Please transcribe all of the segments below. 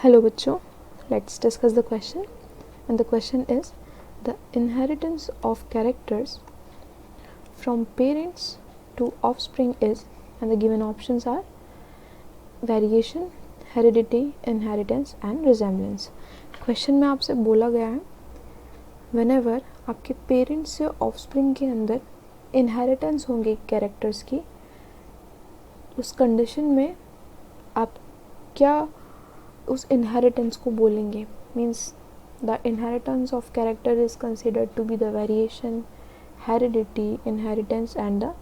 Hello बच्चों, let's discuss the question, and the question is the inheritance of characters from parents to offspring is, and the given options are variation, heredity, inheritance and resemblance. Question में आपसे बोला गया है whenever आपके parents से offspring के अंदर inheritance होंगी कैरेक्टर्स की, उस कंडीशन में आप क्या उस इनहेरिटेंस को बोलेंगे. Means the inheritance of character is considered to be the variation, heredity, inheritance and the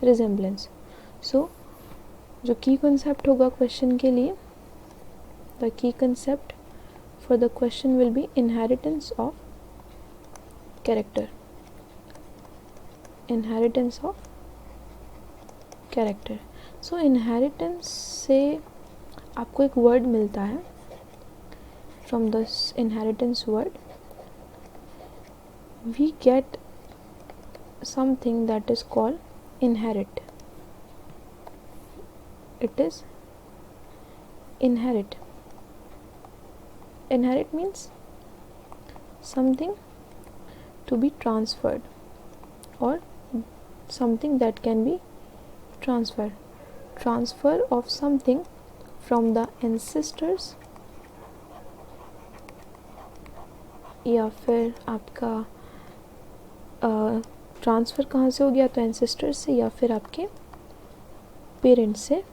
resemblance. So जो की कंसेप्ट होगा क्वेश्चन के लिए, the key concept for the question will be inheritance of character. Inheritance of character. So inheritance से आपको एक word मिलता है. From this inheritance word we get something that is called inherit. It is inherit. Inherit means something to be transferred or something that can be transferred. Transfer of something from the ancestors या फिर आपका transfer कहाँ से हो गया, तो ancestors से या फिर आपके पेरेंट्स से.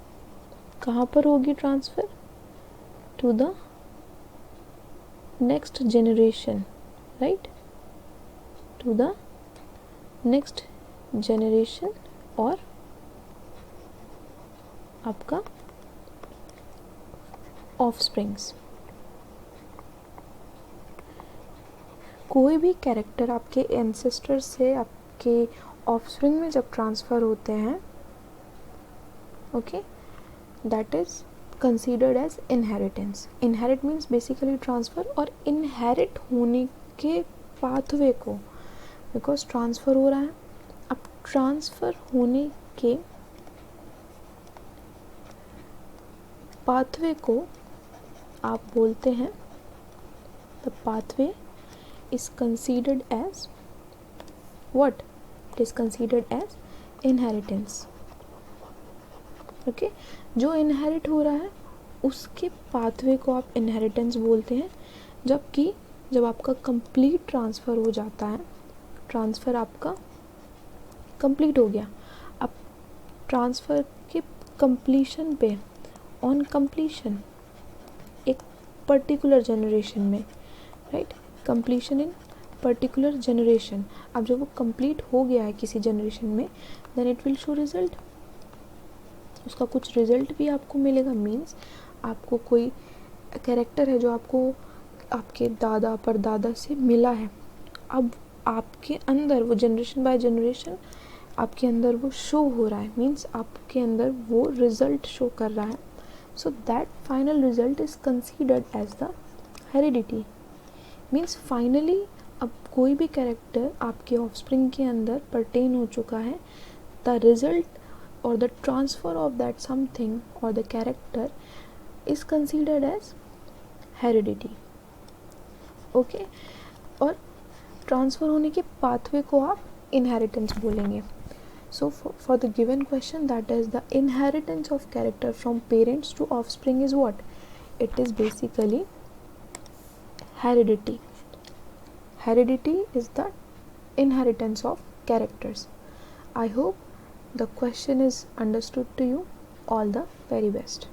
कहाँ पर होगी transfer? To the next generation, right, to the next generation और आपका ऑफस्प्रिंग्स. कोई भी कैरेक्टर आपके एंसेस्टर से आपके ऑफस्प्रिंग में जब ट्रांसफ़र होते हैं, okay, that is considered as inheritance. Inherit means basically transfer, और इनहेरिट होने के पाथवे को, बिकॉज ट्रांसफ़र हो रहा है, अब ट्रांसफ़र होने के पाथवे को आप बोलते हैं, the pathway is considered as what? It is considered as inheritance. Okay, जो इनहेरिट हो रहा है उसके पाथवे को आप इनहेरिटेंस बोलते हैं. जबकि जब आपका कंप्लीट ट्रांसफ़र हो जाता है, ट्रांसफ़र आपका कंप्लीट हो गया, अब ट्रांसफ़र के कंप्लीशन पे, ऑन कंप्लीशन एक पर्टिकुलर जनरेशन में, राइट, कंप्लीशन इन पर्टिकुलर जनरेशन, अब जब वो कंप्लीट हो गया है किसी जनरेशन में, then it will show result. उसका कुछ रिजल्ट भी आपको मिलेगा. मीन्स आपको कोई कैरेक्टर है जो आपको आपके दादा परदादा से मिला है, अब आपके अंदर वो जनरेशन बाय जनरेशन आपके अंदर वो शो हो रहा है. मीन्स आपके अंदर वो रिजल्ट शो कर रहा है. So that final result is considered as the heredity. Means finally अब कोई भी कैरेक्टर आपके ऑफस्प्रिंग के अंदर परटेन हो चुका है, द रिजल्ट और the transfer of that something और the character is considered as heredity. Okay, और ट्रांसफ़र होने के पाथवे को आप इनहेरिटेंस बोलेंगे. So for the given question, that is the inheritance of character from parents to offspring is what? It is basically heredity. Heredity is the inheritance of characters. I hope the question is understood to you. All the very best.